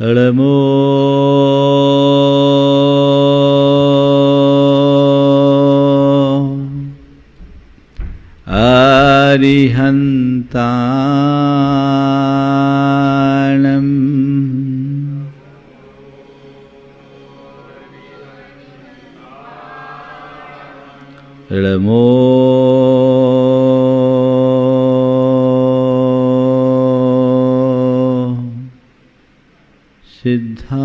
नमो अरिहन्ताणं नमो सिद्धाणं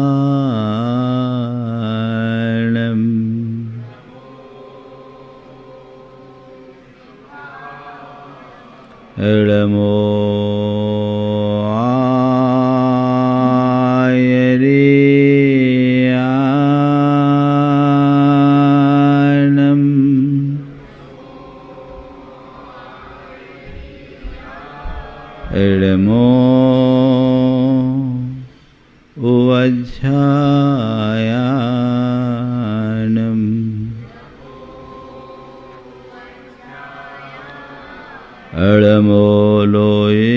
नमो आयर्याणं नमो उवज्झायाणं नमो लोये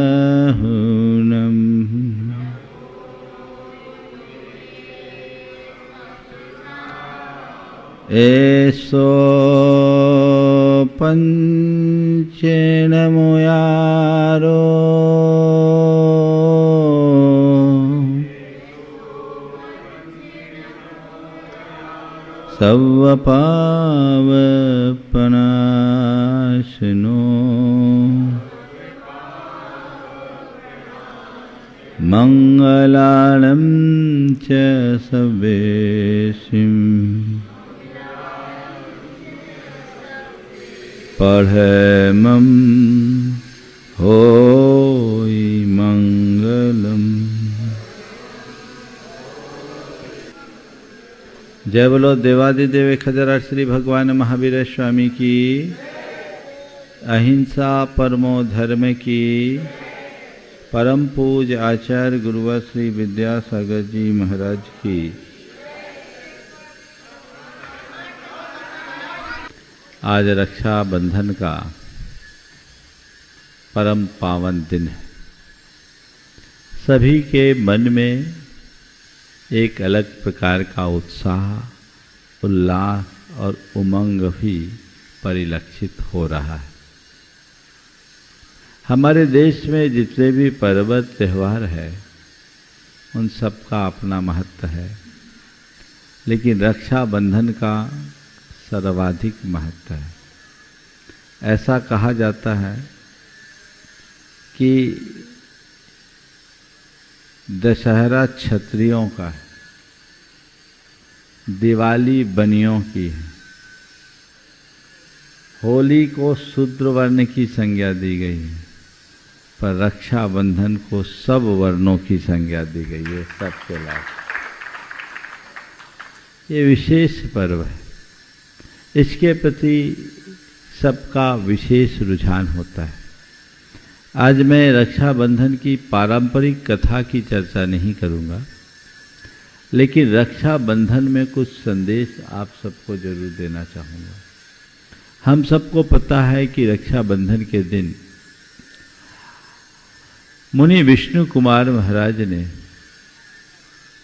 सवशहुनं एसो पंचेनमुयारो सवपावपनाशनो मंगलानं च सवेशिं पढ़मं होई मंगलम। जय बोलो देवादिदेव खजराज श्री भगवान महावीर स्वामी की, अहिंसा परमो धर्म की, परम पूज आचार्य गुरुवर श्री विद्यासागर जी महाराज की। आज रक्षा बंधन का परम पावन दिन है। सभी के मन में एक अलग प्रकार का उत्साह, उल्लास और उमंग भी परिलक्षित हो रहा है। हमारे देश में जितने भी पर्व त्यौहार है उन सब का अपना महत्व है, लेकिन रक्षा बंधन का सर्वाधिक महत्व है। ऐसा कहा जाता है कि दशहरा क्षत्रियों का है, दिवाली बनियों की है, होली को शूद्र वर्ण की संज्ञा दी गई है, पर रक्षाबंधन को सब वर्णों की संज्ञा दी गई है, सबके लाभ। ये विशेष पर्व है, इसके प्रति सबका विशेष रुझान होता है। आज मैं रक्षाबंधन की पारंपरिक कथा की चर्चा नहीं करूंगा, लेकिन रक्षाबंधन में कुछ संदेश आप सबको जरूर देना चाहूँगा। हम सबको पता है कि रक्षाबंधन के दिन मुनि विष्णु कुमार महाराज ने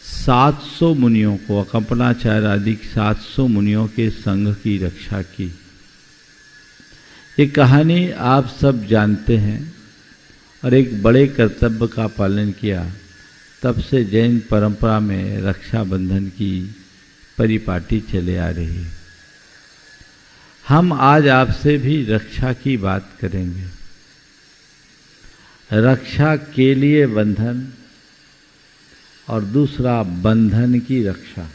700 मुनियों को, कंपनाचार्य आदि 700 मुनियों के संघ की रक्षा की। ये कहानी आप सब जानते हैं और एक बड़े कर्तव्य का पालन किया। तब से जैन परंपरा में रक्षाबंधन की परिपाटी चले आ रही है। हम आज आपसे भी रक्षा की बात करेंगे। रक्षा के लिए बंधन और दूसरा बंधन की रक्षा,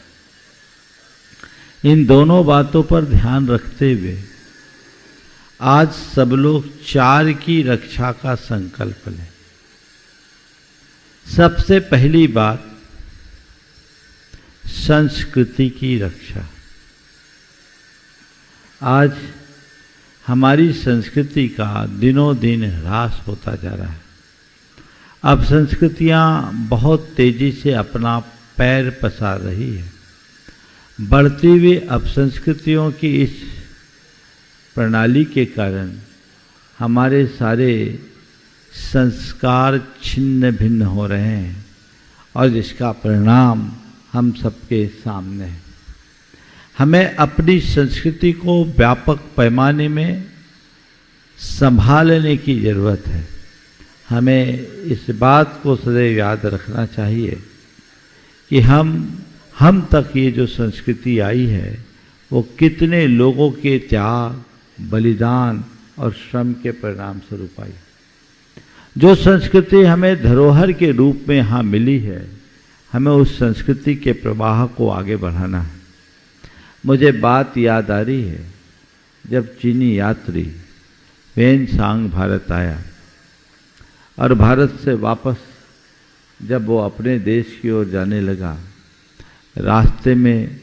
इन दोनों बातों पर ध्यान रखते हुए आज सब लोग 4 की रक्षा का संकल्प लें। सबसे पहली बात, संस्कृति की रक्षा। आज हमारी संस्कृति का दिनों दिन ह्रास होता जा रहा है। अब संस्कृतियां बहुत तेजी से अपना पैर पसार रही है। बढ़ती हुई अपसंस्कृतियों की इस प्रणाली के कारण हमारे सारे संस्कार छिन्न भिन्न हो रहे हैं और जिसका परिणाम हम सबके सामने है। हमें अपनी संस्कृति को व्यापक पैमाने में संभालने की जरूरत है। हमें इस बात को सदैव याद रखना चाहिए कि हम तक ये जो संस्कृति आई है वो कितने लोगों के त्याग, बलिदान और श्रम के परिणाम स्वरूप आई। जो संस्कृति हमें धरोहर के रूप में यहाँ मिली है, हमें उस संस्कृति के प्रवाह को आगे बढ़ाना है। मुझे बात याद आ रही है, जब चीनी यात्री वेन सांग भारत आया और भारत से वापस जब वो अपने देश की ओर जाने लगा, रास्ते में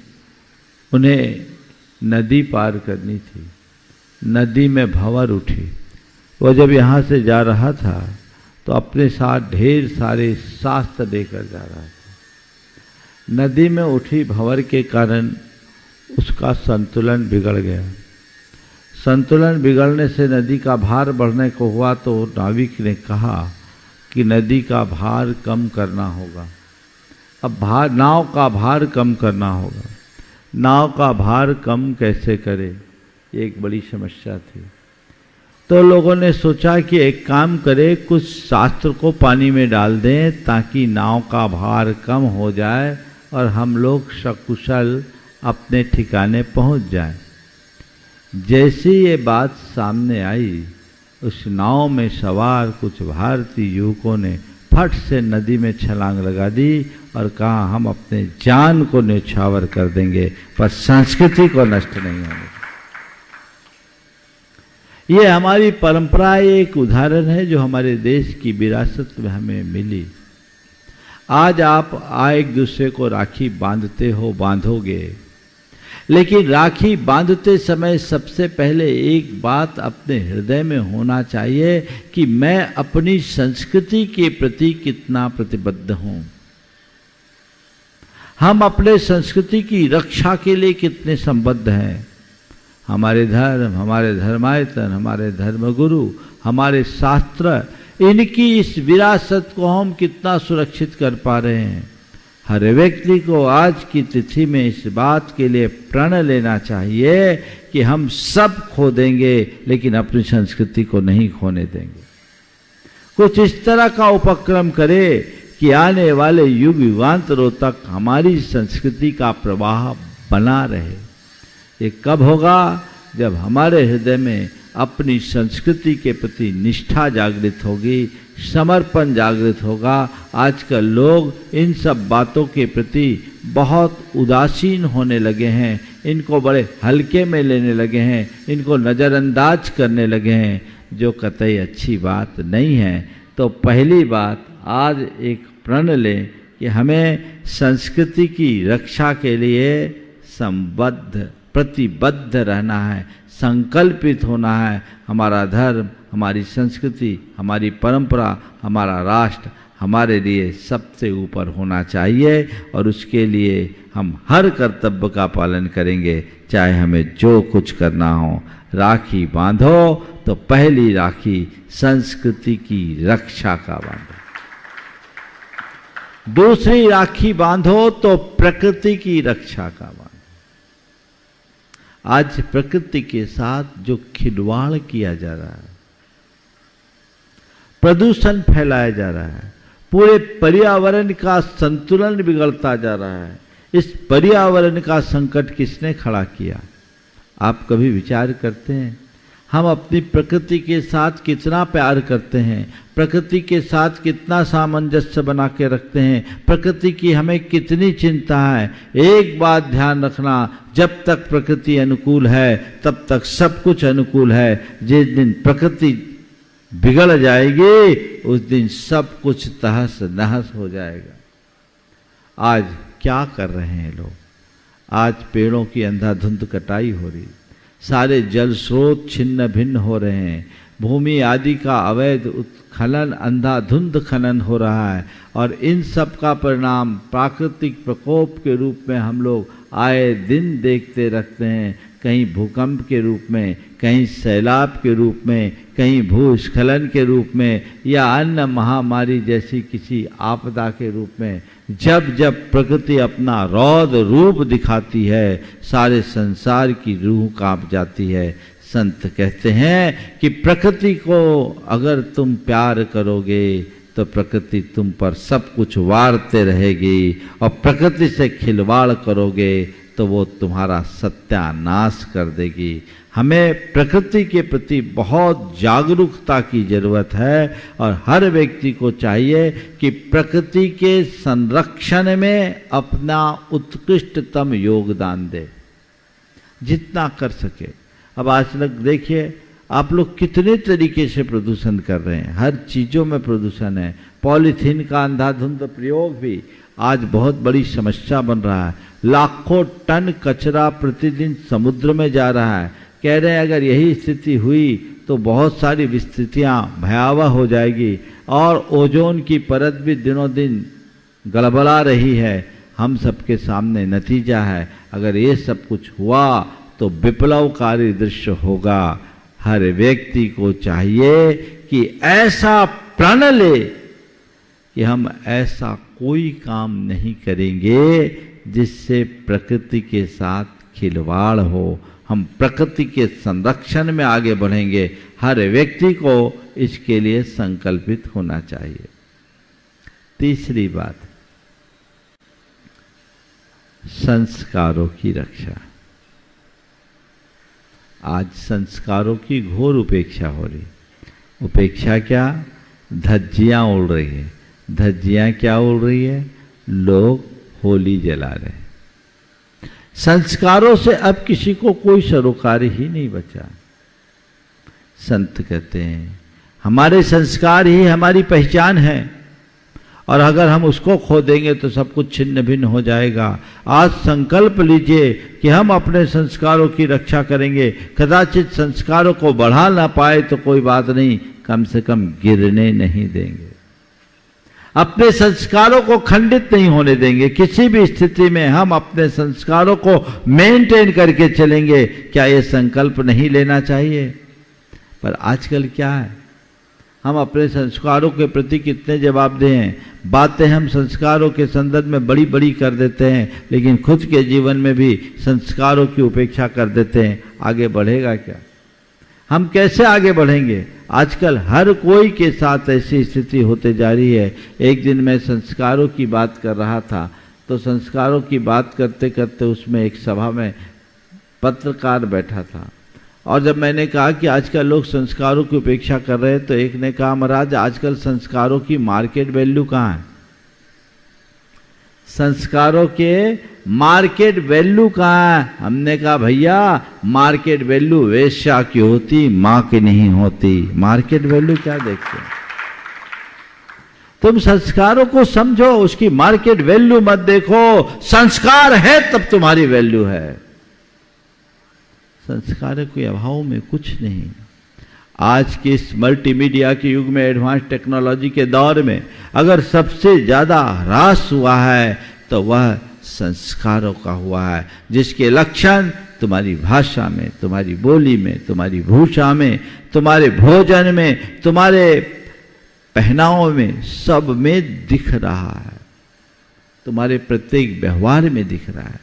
उन्हें नदी पार करनी थी। नदी में भंवर उठी। वो जब यहाँ से जा रहा था तो अपने साथ ढेर सारे शास्त्र लेकर जा रहा था। नदी में उठी भंवर के कारण उसका संतुलन बिगड़ गया। संतुलन बिगड़ने से नदी का भार बढ़ने को हुआ तो नाविक ने कहा कि नदी का भार कम करना होगा। अब नाव का भार कम करना होगा। नाव का भार कम कैसे करे, ये एक बड़ी समस्या थी। तो लोगों ने सोचा कि एक काम करें, कुछ शास्त्र को पानी में डाल दें ताकि नाव का भार कम हो जाए और हम लोग सकुशल अपने ठिकाने पहुंच जाएं। जैसी ये बात सामने आई, उस नाव में सवार कुछ भारतीय युवकों ने फट से नदी में छलांग लगा दी और कहा हम अपने जान को न्यौछावर कर देंगे पर संस्कृति को नष्ट नहीं होने। ये हमारी परंपरा एक उदाहरण है जो हमारे देश की विरासत में हमें मिली। आज आप एक दूसरे को राखी बांधते हो, बांधोगे, लेकिन राखी बांधते समय सबसे पहले एक बात अपने हृदय में होना चाहिए कि मैं अपनी संस्कृति के प्रति कितना प्रतिबद्ध हूं। हम अपने संस्कृति की रक्षा के लिए कितने संबद्ध हैं। हमारे धर्म, हमारे धर्मायतन, हमारे धर्मगुरु, हमारे शास्त्र, इनकी इस विरासत को हम कितना सुरक्षित कर पा रहे हैं। हर व्यक्ति को आज की तिथि में इस बात के लिए प्रण लेना चाहिए कि हम सब खो देंगे लेकिन अपनी संस्कृति को नहीं खोने देंगे। कुछ इस तरह का उपक्रम करें कि आने वाले युग युगांतरों तक हमारी संस्कृति का प्रवाह बना रहे। ये कब होगा? जब हमारे हृदय में अपनी संस्कृति के प्रति निष्ठा जागृत होगी, समर्पण जागृत होगा। आजकल लोग इन सब बातों के प्रति बहुत उदासीन होने लगे हैं, इनको बड़े हल्के में लेने लगे हैं, इनको नज़रअंदाज करने लगे हैं, जो कतई अच्छी बात नहीं है। तो पहली बात, आज एक प्रण लें कि हमें संस्कृति की रक्षा के लिए संबद्ध, प्रतिबद्ध रहना है, संकल्पित होना है। हमारा धर्म, हमारी संस्कृति, हमारी परंपरा, हमारा राष्ट्र हमारे लिए सबसे ऊपर होना चाहिए और उसके लिए हम हर कर्तव्य का पालन करेंगे, चाहे हमें जो कुछ करना हो। राखी बांधो तो पहली राखी संस्कृति की रक्षा का बांधो, दूसरी राखी बांधो तो प्रकृति की रक्षा का बांधो। आज प्रकृति के साथ जो खिलवाड़ किया जा रहा है, प्रदूषण फैलाया जा रहा है, पूरे पर्यावरण का संतुलन बिगड़ता जा रहा है, इस पर्यावरण का संकट किसने खड़ा किया? आप कभी विचार करते हैं? हम अपनी प्रकृति के साथ कितना प्यार करते हैं, प्रकृति के साथ कितना सामंजस्य बना के रखते हैं, प्रकृति की हमें कितनी चिंता है। एक बात ध्यान रखना, जब तक प्रकृति अनुकूल है तब तक सब कुछ अनुकूल है। जिस दिन प्रकृति बिगड़ जाएगी उस दिन सब कुछ तहस नहस हो जाएगा। आज क्या कर रहे हैं लोग? आज पेड़ों की अंधाधुंध कटाई हो रही, सारे जल स्रोत छिन्न भिन्न हो रहे हैं, भूमि आदि का अवैध उत्खनन, अंधाधुंध खनन हो रहा है और इन सब का परिणाम प्राकृतिक प्रकोप के रूप में हम लोग आए दिन देखते रखते हैं। कहीं भूकंप के रूप में, कहीं सैलाब के रूप में, कहीं भूस्खलन के रूप में, या अन्य महामारी जैसी किसी आपदा के रूप में, जब जब प्रकृति अपना रौद्र रूप दिखाती है, सारे संसार की रूह कांप जाती है। संत कहते हैं कि प्रकृति को अगर तुम प्यार करोगे तो प्रकृति तुम पर सब कुछ वारते रहेगी, और प्रकृति से खिलवाड़ करोगे तो वो तुम्हारा सत्यानाश कर देगी। हमें प्रकृति के प्रति बहुत जागरूकता की जरूरत है, और हर व्यक्ति को चाहिए कि प्रकृति के संरक्षण में अपना उत्कृष्टतम योगदान दे, जितना कर सके। अब आज तक देखिए आप लोग कितने तरीके से प्रदूषण कर रहे हैं, हर चीज़ों में प्रदूषण है। पॉलीथीन का अंधाधुंध प्रयोग भी आज बहुत बड़ी समस्या बन रहा है। लाखों टन कचरा प्रतिदिन समुद्र में जा रहा है। कह रहे हैं अगर यही स्थिति हुई तो बहुत सारी विस्तृतियाँ भयावह हो जाएगी, और ओजोन की परत भी दिनों दिन गड़बड़ा रही है। हम सबके सामने नतीजा है, अगर ये सब कुछ हुआ तो विप्लवकारी दृश्य होगा। हर व्यक्ति को चाहिए कि ऐसा प्रण ले कि हम ऐसा कोई काम नहीं करेंगे जिससे प्रकृति के साथ खिलवाड़ हो। हम प्रकृति के संरक्षण में आगे बढ़ेंगे। हर व्यक्ति को इसके लिए संकल्पित होना चाहिए। तीसरी बात, संस्कारों की रक्षा। आज संस्कारों की घोर उपेक्षा हो रही। उपेक्षा क्या? धज्जियां उड़ रही है। धज्जियां क्या उड़ रही है? लोग होली जला रहे हैं। संस्कारों से अब किसी को कोई सरोकार ही नहीं बचा। संत कहते हैं हमारे संस्कार ही हमारी पहचान है, और अगर हम उसको खो देंगे तो सब कुछ छिन्न भिन्न हो जाएगा। आज संकल्प लीजिए कि हम अपने संस्कारों की रक्षा करेंगे। कदाचित संस्कारों को बढ़ा ना पाए तो कोई बात नहीं, कम से कम गिरने नहीं देंगे। अपने संस्कारों को खंडित नहीं होने देंगे। किसी भी स्थिति में हम अपने संस्कारों को मेंटेन करके चलेंगे। क्या ये संकल्प नहीं लेना चाहिए? पर आजकल क्या है, हम अपने संस्कारों के प्रति कितने जवाबदेह हैं। बातें हम संस्कारों के संदर्भ में बड़ी बड़ी कर देते हैं, लेकिन खुद के जीवन में भी संस्कारों की उपेक्षा कर देते हैं। आगे बढ़ेगा क्या? हम कैसे आगे बढ़ेंगे? आजकल हर कोई के साथ ऐसी स्थिति होते जा रही है। एक दिन मैं संस्कारों की बात कर रहा था, तो संस्कारों की बात करते करते उसमें एक सभा में पत्रकार बैठा था, और जब मैंने कहा कि आजकल लोग संस्कारों की उपेक्षा कर रहे हैं, तो एक ने कहा महाराज आजकल संस्कारों की मार्केट वैल्यू कहाँ है? संस्कारों के मार्केट वैल्यू कहाँ है? हमने कहा भैया मार्केट वैल्यू वेश्या की होती, माँ की नहीं होती। मार्केट वैल्यू क्या देखते हो? तुम संस्कारों को समझो, उसकी मार्केट वैल्यू मत देखो। संस्कार है तब तुम्हारी वैल्यू है। संस्कार के अभाव में कुछ नहीं। आज के इस मल्टीमीडिया के युग में, एडवांस टेक्नोलॉजी के दौर में, अगर सबसे ज्यादा ह्रास हुआ है तो वह संस्कारों का हुआ है, जिसके लक्षण तुम्हारी भाषा में, तुम्हारी बोली में, तुम्हारी भूषा में, तुम्हारे भोजन में, तुम्हारे पहनाव में, सब में दिख रहा है। तुम्हारे प्रत्येक व्यवहार में दिख रहा है।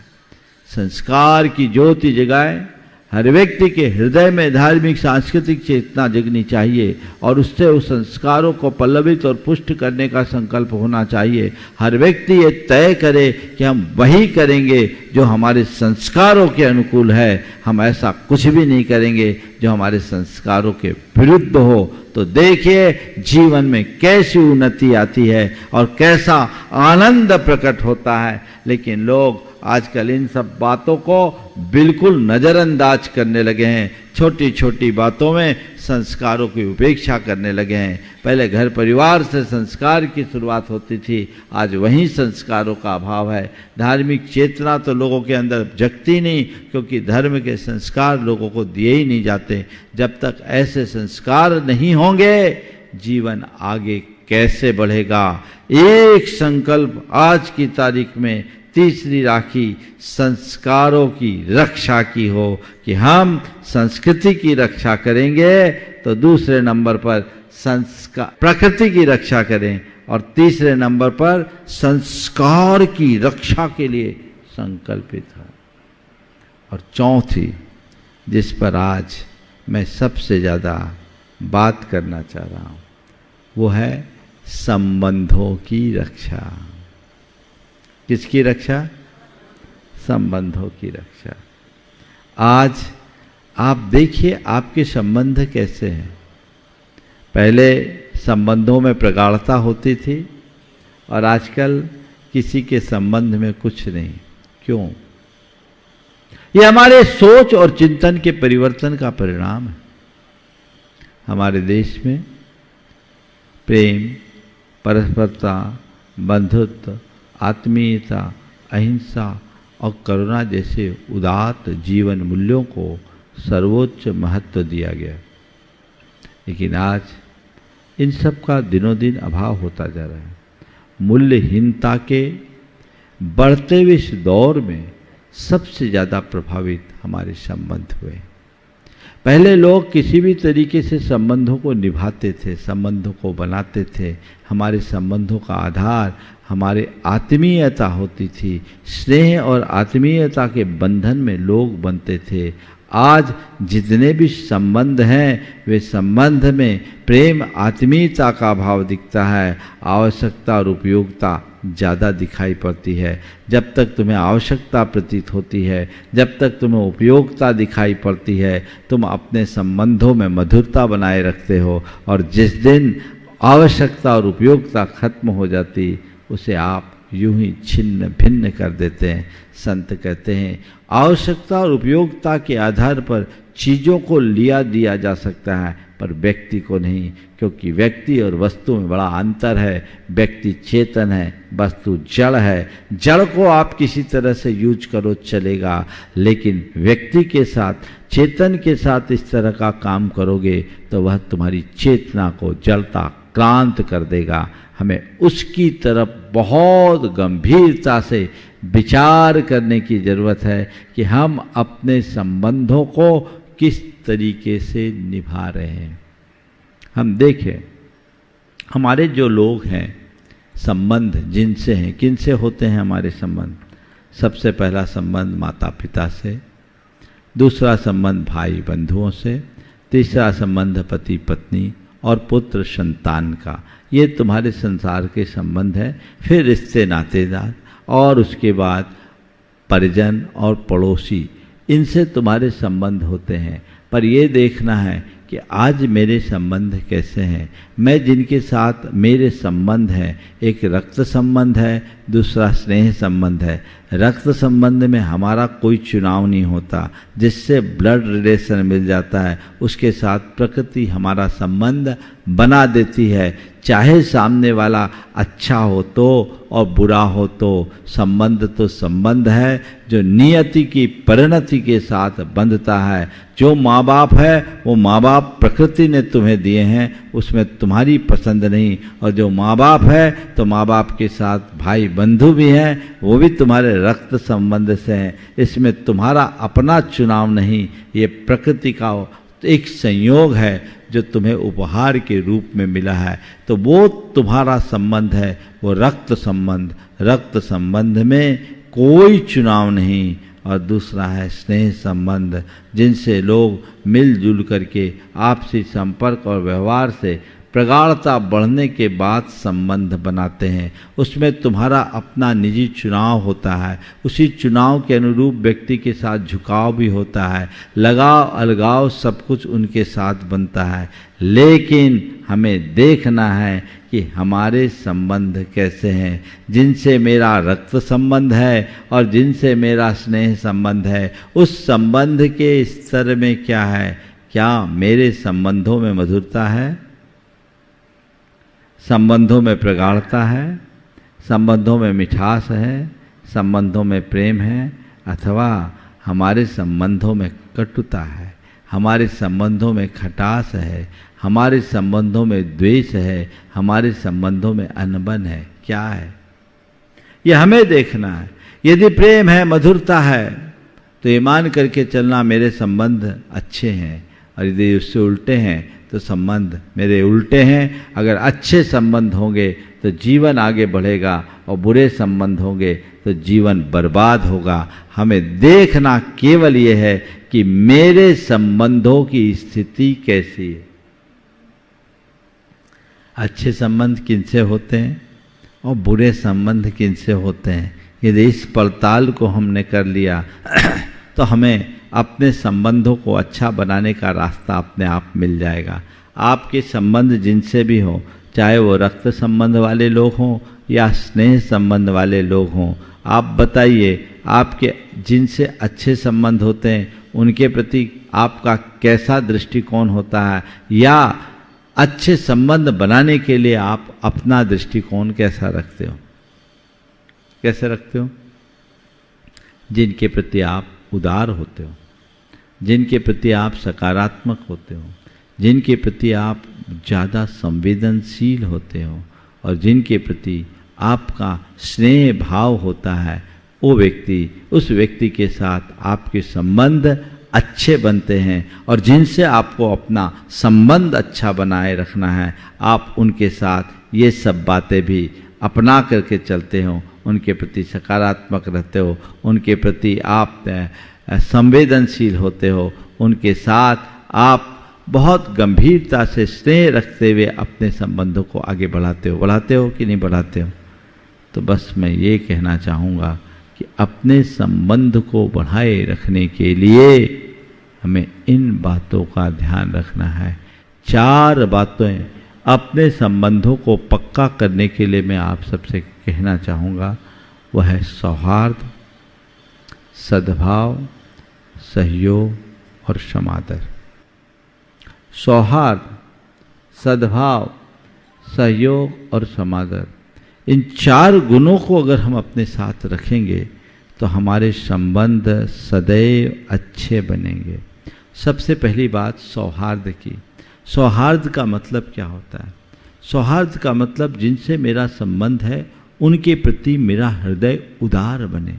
संस्कार की ज्योति जगाए। हर व्यक्ति के हृदय में धार्मिक सांस्कृतिक चेतना जगनी चाहिए, और उससे उस संस्कारों को पल्लवित और पुष्ट करने का संकल्प होना चाहिए। हर व्यक्ति ये तय करे कि हम वही करेंगे जो हमारे संस्कारों के अनुकूल है। हम ऐसा कुछ भी नहीं करेंगे जो हमारे संस्कारों के विरुद्ध हो। तो देखिए जीवन में कैसी उन्नति आती है और कैसा आनंद प्रकट होता है। लेकिन लोग आजकल इन सब बातों को बिल्कुल नज़रअंदाज करने लगे हैं। छोटी छोटी बातों में संस्कारों की उपेक्षा करने लगे हैं। पहले घर परिवार से संस्कार की शुरुआत होती थी, आज वहीं संस्कारों का अभाव है। धार्मिक चेतना तो लोगों के अंदर जगती नहीं, क्योंकि धर्म के संस्कार लोगों को दिए ही नहीं जाते। जब तक ऐसे संस्कार नहीं होंगे जीवन आगे कैसे बढ़ेगा। एक संकल्प आज की तारीख में तीसरी राखी संस्कारों की रक्षा की हो कि हम संस्कृति की रक्षा करेंगे, तो दूसरे नंबर पर संस्कार प्रकृति की रक्षा करें और तीसरे नंबर पर संस्कार की रक्षा के लिए संकल्पित हो। और चौथी जिस पर आज मैं सबसे ज़्यादा बात करना चाह रहा हूँ वो है संबंधों की रक्षा। किसकी रक्षा? संबंधों की रक्षा। आज आप देखिए आपके संबंध कैसे हैं। पहले संबंधों में प्रगाढ़ता होती थी और आजकल किसी के संबंध में कुछ नहीं। क्यों? ये हमारे सोच और चिंतन के परिवर्तन का परिणाम है। हमारे देश में प्रेम, परस्परता, बंधुत्व, आत्मीयता, अहिंसा और करुणा जैसे उदात्त जीवन मूल्यों को सर्वोच्च महत्व दिया गया। लेकिन आज इन सब का दिनों दिन अभाव होता जा रहा है। मूल्यहीनता के बढ़ते हुए इस दौर में सबसे ज़्यादा प्रभावित हमारे संबंध हुए। पहले लोग किसी भी तरीके से संबंधों को निभाते थे, संबंधों को बनाते थे। हमारे संबंधों का आधार हमारे आत्मीयता होती थी। स्नेह और आत्मीयता के बंधन में लोग बनते थे। आज जितने भी संबंध हैं वे संबंध में प्रेम, आत्मीयता का भाव दिखता है। आवश्यकता और उपयोगिता ज़्यादा दिखाई पड़ती है। जब तक तुम्हें आवश्यकता प्रतीत होती है, जब तक तुम्हें उपयोगिता दिखाई पड़ती है, तुम अपने संबंधों में मधुरता बनाए रखते हो। और जिस दिन आवश्यकता और उपयोगिता खत्म हो जाती उसे आप यूं ही छिन्न भिन्न कर देते हैं। संत कहते हैं आवश्यकता और उपयोगिता के आधार पर चीज़ों को लिया दिया जा सकता है पर व्यक्ति को नहीं, क्योंकि व्यक्ति और वस्तु में बड़ा अंतर है। व्यक्ति चेतन है, वस्तु जड़ है। जड़ को आप किसी तरह से यूज करो चलेगा, लेकिन व्यक्ति के साथ, चेतन के साथ इस तरह का काम करोगे तो वह तुम्हारी चेतना को जड़ता क्रांत कर देगा। हमें उसकी तरफ बहुत गंभीरता से विचार करने की ज़रूरत है कि हम अपने संबंधों को किस तरीके से निभा रहे हैं। हम देखें हमारे जो लोग हैं, संबंध जिनसे हैं, किनसे होते हैं हमारे संबंध? सबसे पहला संबंध माता पिता से, दूसरा संबंध भाई बंधुओं से, तीसरा संबंध पति पत्नी और पुत्र संतान का। ये तुम्हारे संसार के संबंध है। फिर रिश्ते नातेदार और उसके बाद परिजन और पड़ोसी, इनसे तुम्हारे संबंध होते हैं। पर ये देखना है कि आज मेरे संबंध कैसे हैं। मैं जिनके साथ मेरे संबंध हैं, एक रक्त संबंध है, दूसरा स्नेह संबंध है। रक्त संबंध में हमारा कोई चुनाव नहीं होता, जिससे ब्लड रिलेशन मिल जाता है उसके साथ प्रकृति हमारा संबंध बना देती है। चाहे सामने वाला अच्छा हो तो और बुरा हो तो, संबंध तो संबंध है जो नियति की परिणति के साथ बंधता है। जो माँ बाप है वो माँ बाप प्रकृति ने तुम्हें दिए हैं, उसमें तुम्हारी पसंद नहीं। और जो माँ बाप है तो माँ बाप के साथ भाई बंधु भी हैं, वो भी तुम्हारे रक्त संबंध से हैं। इसमें तुम्हारा अपना चुनाव नहीं, ये प्रकृति का एक संयोग है जो तुम्हें उपहार के रूप में मिला है। तो वो तुम्हारा संबंध है, वो रक्त संबंध। रक्त संबंध में कोई चुनाव नहीं। और दूसरा है स्नेह संबंध, जिनसे लोग मिलजुल करके आपसी संपर्क और व्यवहार से प्रगाढ़ता बढ़ने के बाद संबंध बनाते हैं। उसमें तुम्हारा अपना निजी चुनाव होता है, उसी चुनाव के अनुरूप व्यक्ति के साथ झुकाव भी होता है, लगाव अलगाव सब कुछ उनके साथ बनता है। लेकिन हमें देखना है कि हमारे संबंध कैसे हैं। जिनसे मेरा रक्त संबंध है और जिनसे मेरा स्नेह संबंध है, उस संबंध के स्तर में क्या है? क्या मेरे संबंधों में मधुरता है? संबंधों में प्रगाढ़ता है? संबंधों में मिठास है? संबंधों में प्रेम है? अथवा हमारे संबंधों में कटुता है, हमारे संबंधों में खटास है, हमारे संबंधों में द्वेष है, हमारे संबंधों में अनबन है? क्या है? ये हमें देखना है। यदि प्रेम है, मधुरता है, तो ये मान करके चलना मेरे संबंध अच्छे हैं, और यदि उससे उल्टे हैं तो संबंध मेरे उल्टे हैं। अगर अच्छे संबंध होंगे तो जीवन आगे बढ़ेगा, और बुरे संबंध होंगे तो जीवन बर्बाद होगा। हमें देखना केवल ये है कि मेरे संबंधों की स्थिति कैसी है। अच्छे संबंध किनसे होते हैं और बुरे संबंध किनसे होते हैं, यदि इस पड़ताल को हमने कर लिया तो हमें अपने संबंधों को अच्छा बनाने का रास्ता अपने आप मिल जाएगा। आपके संबंध जिनसे भी हो, चाहे वो रक्त संबंध वाले लोग हों या स्नेह संबंध वाले लोग हों, आप बताइए आपके जिनसे अच्छे संबंध होते हैं उनके प्रति आपका कैसा दृष्टिकोण होता है, या अच्छे संबंध बनाने के लिए आप अपना दृष्टिकोण कैसा रखते हो? कैसे रखते हो? जिनके प्रति आप उदार होते हो, जिनके प्रति आप सकारात्मक होते हो, जिनके प्रति आप ज़्यादा संवेदनशील होते हो, और जिनके प्रति आपका स्नेह भाव होता है, वो व्यक्ति, उस व्यक्ति के साथ आपके संबंध अच्छे बनते हैं। और जिनसे आपको अपना संबंध अच्छा बनाए रखना है, आप उनके साथ ये सब बातें भी अपना करके चलते हो, उनके प्रति सकारात्मक रहते हो, उनके प्रति आप संवेदनशील होते हो, उनके साथ आप बहुत गंभीरता से स्नेह रखते हुए अपने संबंधों को आगे बढ़ाते हो कि नहीं बढ़ाते हो? तो बस मैं ये कहना चाहूँगा कि अपने संबंध को बढ़ाए रखने के लिए हमें इन बातों का ध्यान रखना है। 4 बातें अपने संबंधों को पक्का करने के लिए मैं आप सबसे कहना चाहूँगा। वह है सौहार्द, सद्भाव, सहयोग और क्षमादर। सौहार्द, सद्भाव, सहयोग और समादर, इन 4 गुणों को अगर हम अपने साथ रखेंगे तो हमारे संबंध सदैव अच्छे बनेंगे। सबसे पहली बात सौहार्द की। सौहार्द का मतलब क्या होता है? सौहार्द का मतलब जिनसे मेरा संबंध है उनके प्रति मेरा हृदय उदार बने।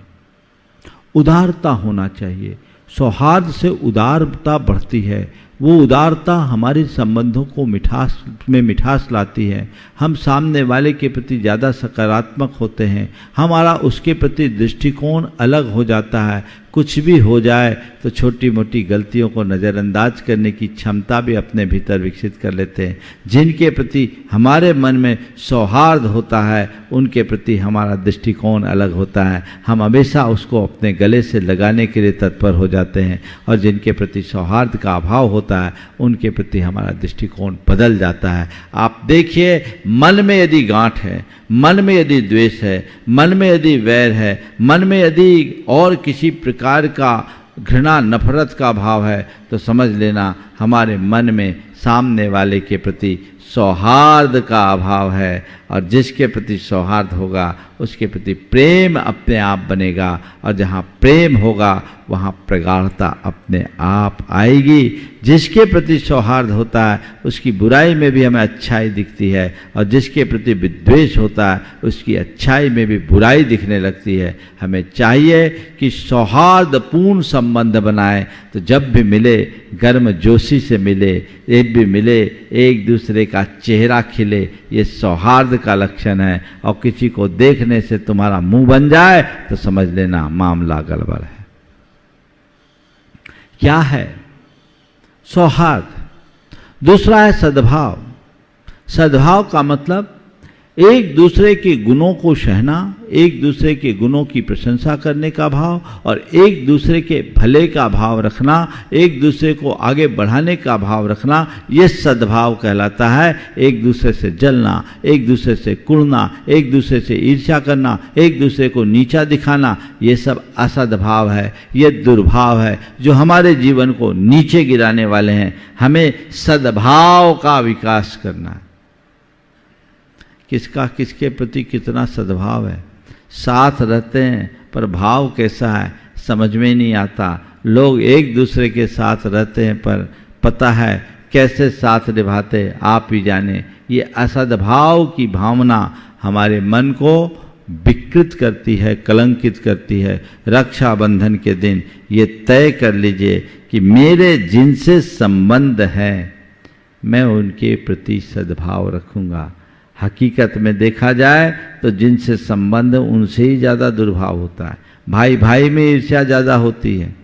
उदारता होना चाहिए। सौहार्द से उदारता बढ़ती है। वो उदारता हमारे संबंधों को मिठास लाती है। हम सामने वाले के प्रति ज़्यादा सकारात्मक होते हैं। हमारा उसके प्रति दृष्टिकोण अलग हो जाता है। कुछ भी हो जाए तो छोटी मोटी गलतियों को नज़रअंदाज करने की क्षमता भी अपने भीतर विकसित कर लेते हैं। जिनके प्रति हमारे मन में सौहार्द होता है उनके प्रति हमारा दृष्टिकोण अलग होता है। हम हमेशा उसको अपने गले से लगाने के लिए तत्पर हो जाते हैं, और जिनके प्रति सौहार्द का अभाव होता है उनके प्रति हमारा दृष्टिकोण बदल जाता है। आप देखिए, मन में यदि गांठ है, मन में यदि द्वेष है, मन में यदि वैर है, मन में यदि और किसी प्रकार का घृणा नफरत का भाव है, तो समझ लेना हमारे मन में सामने वाले के प्रति सौहार्द का अभाव है। और जिसके प्रति सौहार्द होगा उसके प्रति प्रेम अपने आप बनेगा, और जहाँ प्रेम होगा वहाँ प्रगाढ़ता अपने आप आएगी। जिसके प्रति सौहार्द होता है उसकी बुराई में भी हमें अच्छाई दिखती है, और जिसके प्रति विद्वेष होता है उसकी अच्छाई में भी बुराई दिखने लगती है। हमें चाहिए कि सौहार्दपूर्ण संबंध बनाए, तो जब भी मिले गर्म जोशी से मिले, एक भी मिले एक दूसरे का चेहरा खिले, ये सौहार्द का लक्षण है। और किसी को देखने से तुम्हारा मुंह बन जाए तो समझ लेना मामला गड़बड़ है। क्या है सौहार्द? दूसरा है सद्भाव। सद्भाव का मतलब एक दूसरे के गुणों को सहना, एक दूसरे के गुणों की प्रशंसा करने का भाव, और एक दूसरे के भले का भाव रखना, एक दूसरे को आगे बढ़ाने का भाव रखना, ये सद्भाव कहलाता है। एक दूसरे से जलना, एक दूसरे से कुड़ना, एक दूसरे से ईर्ष्या करना, एक दूसरे को नीचा दिखाना, ये सब असद्भाव है, ये दुर्भाव है जो हमारे जीवन को नीचे गिराने वाले हैं। हमें सद्भाव का विकास करना है। किसका किसके प्रति कितना सद्भाव है, साथ रहते हैं पर भाव कैसा है समझ में नहीं आता। लोग एक दूसरे के साथ रहते हैं, पर पता है कैसे साथ निभाते आप ही जाने। ये असद्भाव की भावना हमारे मन को विकृत करती है, कलंकित करती है। रक्षाबंधन के दिन ये तय कर लीजिए कि मेरे जिनसे संबंध है मैं उनके प्रति सद्भाव रखूंगा। हकीकत में देखा जाए तो जिनसे संबंध उनसे ही ज़्यादा दुर्भाव होता है। भाई भाई में ईर्ष्या ज़्यादा होती है,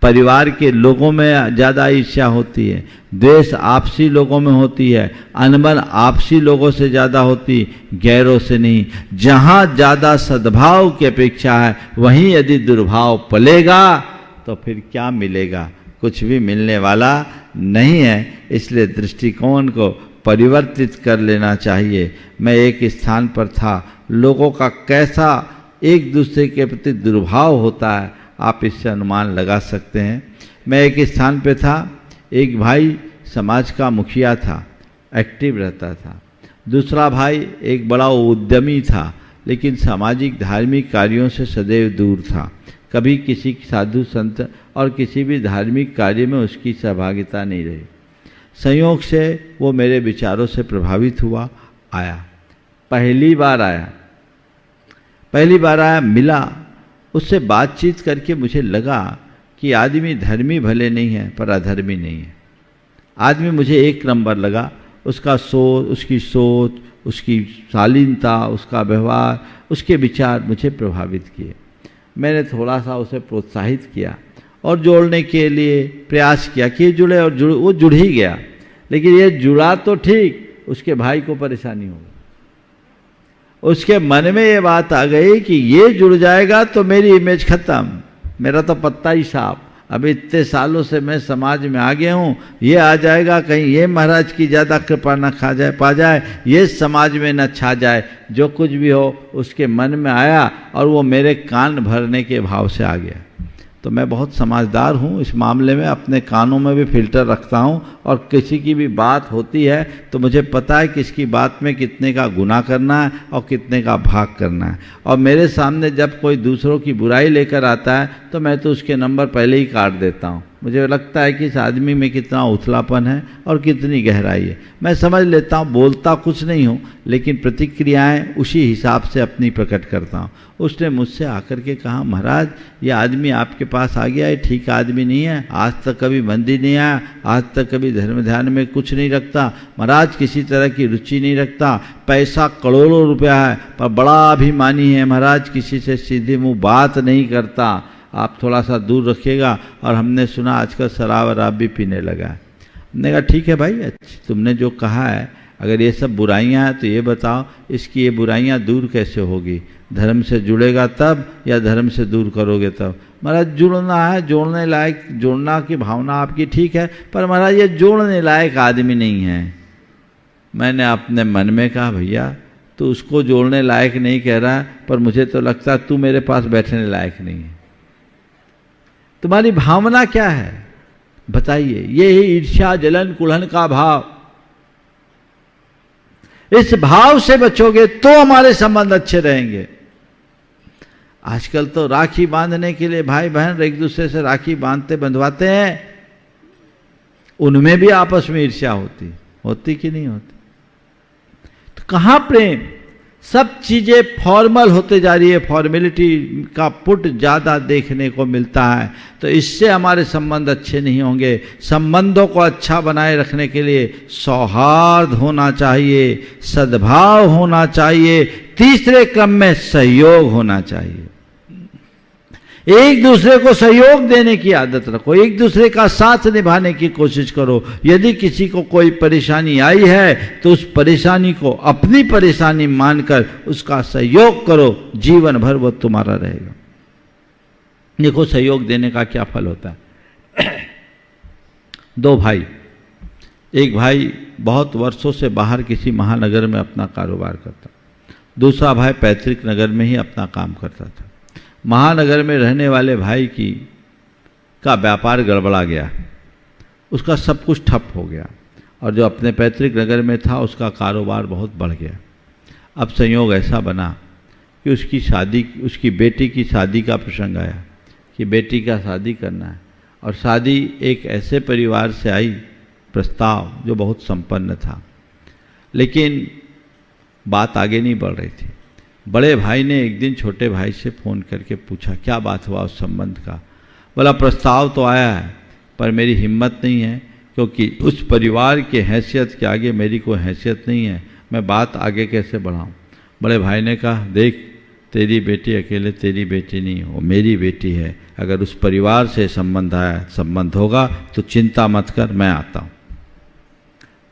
परिवार के लोगों में ज़्यादा ईर्ष्या होती है, द्वेष आपसी लोगों में होती है, अनबन आपसी लोगों से ज़्यादा होती, गैरों से नहीं। जहाँ ज़्यादा सद्भाव की अपेक्षा है वहीं यदि दुर्भाव पलेगा तो फिर क्या मिलेगा? कुछ भी मिलने वाला नहीं है। इसलिए दृष्टिकोण को परिवर्तित कर लेना चाहिए। मैं एक स्थान पर था, लोगों का कैसा एक दूसरे के प्रति दुर्भाव होता है आप इससे अनुमान लगा सकते हैं। मैं एक स्थान पे था, एक भाई समाज का मुखिया था, एक्टिव रहता था। दूसरा भाई एक बड़ा उद्यमी था, लेकिन सामाजिक धार्मिक कार्यों से सदैव दूर था। कभी किसी साधु संत और किसी भी धार्मिक कार्य में उसकी सहभागिता नहीं रही। संयोग से वो मेरे विचारों से प्रभावित हुआ, आया, पहली बार आया, मिला, उससे बातचीत करके मुझे लगा कि आदमी धर्मी भले नहीं है पर अधर्मी नहीं है। आदमी मुझे एक नंबर लगा, उसकी सोच, उसकी शालीनता, उसका व्यवहार, उसके विचार मुझे प्रभावित किए। मैंने थोड़ा सा उसे प्रोत्साहित किया और जोड़ने के लिए प्रयास किया कि ये जुड़े, और वो जुड़ ही गया। लेकिन ये जुड़ा तो ठीक, उसके भाई को परेशानी हो गई। उसके मन में ये बात आ गई कि ये जुड़ जाएगा तो मेरी इमेज खत्म, मेरा तो पत्ता ही साफ। अब इतने सालों से मैं समाज में आ गया हूँ, ये आ जाएगा, कहीं ये महाराज की ज़्यादा कृपा न पा जाए, ये समाज में न छा जाए। जो कुछ भी हो उसके मन में आया और वो मेरे कान भरने के भाव से आ गया। तो मैं बहुत समझदार हूँ इस मामले में, अपने कानों में भी फिल्टर रखता हूँ, और किसी की भी बात होती है तो मुझे पता है कि इसकी बात में कितने का गुनाह करना है और कितने का भाग करना है। और मेरे सामने जब कोई दूसरों की बुराई लेकर आता है तो मैं तो उसके नंबर पहले ही काट देता हूँ। मुझे लगता है कि इस आदमी में कितना उथलापन है और कितनी गहराई है। मैं समझ लेता हूँ, बोलता कुछ नहीं हूँ, लेकिन प्रतिक्रियाएं उसी हिसाब से अपनी प्रकट करता हूँ। उसने मुझसे आकर के कहा, महाराज ये आदमी आपके पास आ गया है, ठीक आदमी नहीं है, आज तक कभी मंदिर नहीं आया, आज तक कभी धर्म ध्यान में कुछ नहीं रखता, महाराज किसी तरह की रुचि नहीं रखता, पैसा करोड़ों रुपया है पर बड़ा अभिमानी है महाराज, किसी से सीधे मुँह बात नहीं करता, आप थोड़ा सा दूर रखिएगा। और हमने सुना आजकल शराब वराब भी पीने लगा है। हमने कहा ठीक है भाई, तुमने जो कहा है, अगर ये सब बुराइयां हैं तो ये बताओ इसकी ये बुराइयां दूर कैसे होगी? धर्म से जुड़ेगा तब या धर्म से दूर करोगे तब? महाराज जुड़ना है, जोड़ने लायक, जोड़ना की भावना आपकी ठीक है, पर महाराज ये जोड़ने लायक आदमी नहीं है। मैंने अपने मन में कहा, भैया तो उसको जोड़ने लायक नहीं कह रहा है, पर मुझे तो लगता है तू मेरे पास बैठने लायक नहीं है। तुम्हारी भावना क्या है बताइए? ये ही ईर्ष्या जलन कुलहन का भाव। इस भाव से बचोगे तो हमारे संबंध अच्छे रहेंगे। आजकल तो राखी बांधने के लिए भाई बहन एक दूसरे से राखी बंधवाते हैं, उनमें भी आपस में ईर्ष्या होती कि नहीं होती? तो कहां प्रेम? सब चीजें फॉर्मल होते जा रही है, फॉर्मेलिटी का पुट ज्यादा देखने को मिलता है। तो इससे हमारे संबंध अच्छे नहीं होंगे। संबंधों को अच्छा बनाए रखने के लिए सौहार्द होना चाहिए, सद्भाव होना चाहिए, तीसरे क्रम में सहयोग होना चाहिए। एक दूसरे को सहयोग देने की आदत रखो, एक दूसरे का साथ निभाने की कोशिश करो। यदि किसी को कोई परेशानी आई है तो उस परेशानी को अपनी परेशानी मानकर उसका सहयोग करो, जीवन भर वो तुम्हारा रहेगा। देखो सहयोग देने का क्या फल होता है। दो भाई, एक भाई बहुत वर्षों से बाहर किसी महानगर में अपना कारोबार करता, दूसरा भाई पैतृक नगर में ही अपना काम करता था। महानगर में रहने वाले भाई का व्यापार गड़बड़ा गया, उसका सब कुछ ठप हो गया, और जो अपने पैतृक नगर में था उसका कारोबार बहुत बढ़ गया। अब संयोग ऐसा बना कि उसकी बेटी की शादी का प्रसंग आया कि बेटी का शादी करना है, और शादी एक ऐसे परिवार से आई प्रस्ताव जो बहुत संपन्न था, लेकिन बात आगे नहीं बढ़ रही थी। बड़े भाई ने एक दिन छोटे भाई से फ़ोन करके पूछा क्या बात हुआ उस संबंध का। बोला प्रस्ताव तो आया है पर मेरी हिम्मत नहीं है, क्योंकि उस परिवार की हैसियत के आगे मेरी कोई हैसियत नहीं है, मैं बात आगे कैसे बढ़ाऊं। बड़े भाई ने कहा देख तेरी बेटी अकेले तेरी बेटी नहीं, वो मेरी बेटी है, अगर उस परिवार से संबंध होगा तो चिंता मत कर, मैं आता हूँ,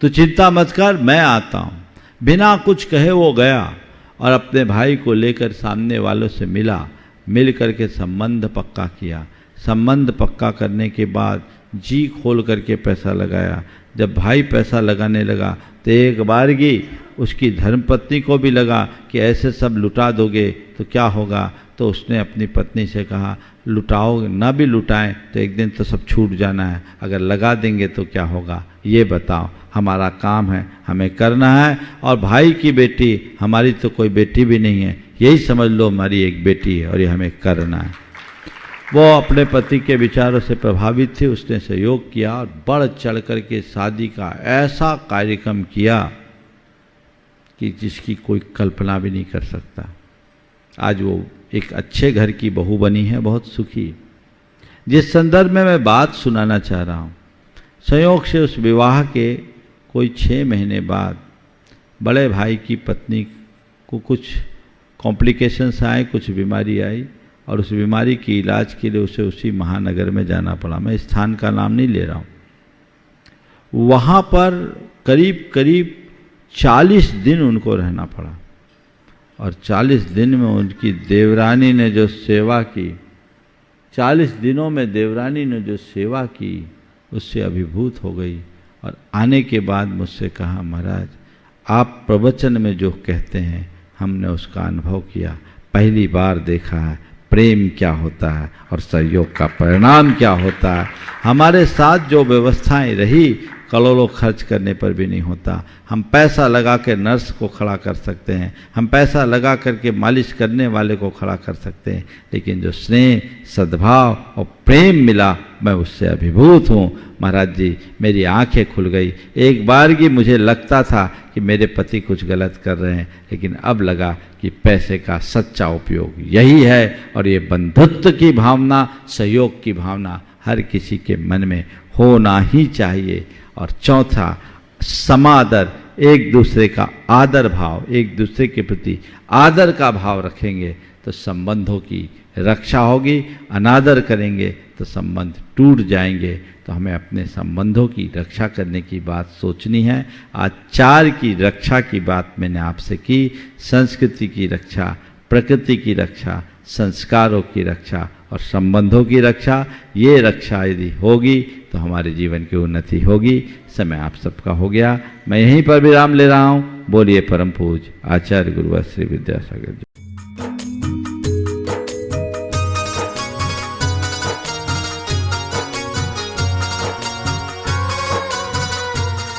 तो चिंता मत कर, मैं आता हूँ। बिना कुछ कहे वो गया और अपने भाई को लेकर सामने वालों से मिला, मिल करके संबंध पक्का किया। संबंध पक्का करने के बाद जी खोल करके पैसा लगाया। जब भाई पैसा लगाने लगा तो एक बारगी उसकी धर्मपत्नी को भी लगा कि ऐसे सब लुटा दोगे तो क्या होगा, तो उसने अपनी पत्नी से कहा लुटाओ ना भी लुटाएं तो एक दिन तो सब छूट जाना है, अगर लगा देंगे तो क्या होगा, ये बताओ, हमारा काम है, हमें करना है, और भाई की बेटी हमारी तो कोई बेटी भी नहीं है, यही समझ लो हमारी एक बेटी है और ये हमें करना है। वो अपने पति के विचारों से प्रभावित थी, उसने सहयोग किया और बढ़ चढ़ कर के शादी का ऐसा कार्यक्रम किया कि जिसकी कोई कल्पना भी नहीं कर सकता। आज वो एक अच्छे घर की बहू बनी है, बहुत सुखी। जिस संदर्भ में मैं बात सुनाना चाह रहा हूँ, संयोग से उस विवाह के कोई 6 महीने बाद बड़े भाई की पत्नी को कुछ कॉम्प्लिकेशंस आए, कुछ बीमारी आई और उस बीमारी की इलाज के लिए उसे उसी महानगर में जाना पड़ा। मैं स्थान का नाम नहीं ले रहा हूँ। वहाँ पर करीब करीब 40 दिन उनको रहना पड़ा और 40 दिन में उनकी देवरानी ने जो सेवा की, 40 दिनों में देवरानी ने जो सेवा की उससे अभिभूत हो गई और आने के बाद मुझसे कहा महाराज आप प्रवचन में जो कहते हैं हमने उसका अनुभव किया, पहली बार देखा है प्रेम क्या होता है और सहयोग का परिणाम क्या होता है। हमारे साथ जो व्यवस्थाएं रही करोड़ों खर्च करने पर भी नहीं होता। हम पैसा लगा के नर्स को खड़ा कर सकते हैं, हम पैसा लगा करके मालिश करने वाले को खड़ा कर सकते हैं, लेकिन जो स्नेह सद्भाव और प्रेम मिला मैं उससे अभिभूत हूँ। महाराज जी मेरी आंखें खुल गई। एक बार की मुझे लगता था कि मेरे पति कुछ गलत कर रहे हैं, लेकिन अब लगा कि पैसे का सच्चा उपयोग यही है और ये बंधुत्व की भावना, सहयोग की भावना हर किसी के मन में होना ही चाहिए। और चौथा समादर, एक दूसरे का आदर भाव, एक दूसरे के प्रति आदर का भाव रखेंगे तो संबंधों की रक्षा होगी। अनादर करेंगे तो संबंध टूट जाएंगे। तो हमें अपने संबंधों की रक्षा करने की बात सोचनी है। आचार की रक्षा की बात मैंने आपसे की, संस्कृति की रक्षा, प्रकृति की रक्षा, संस्कारों की रक्षा और संबंधों की रक्षा, ये रक्षा यदि होगी तो हमारे जीवन की उन्नति होगी। समय आप सबका हो गया, मैं यहीं पर विराम ले रहा हूँ। बोलिए परम पूज्य आचार्य गुरुवर श्री विद्यासागर जी।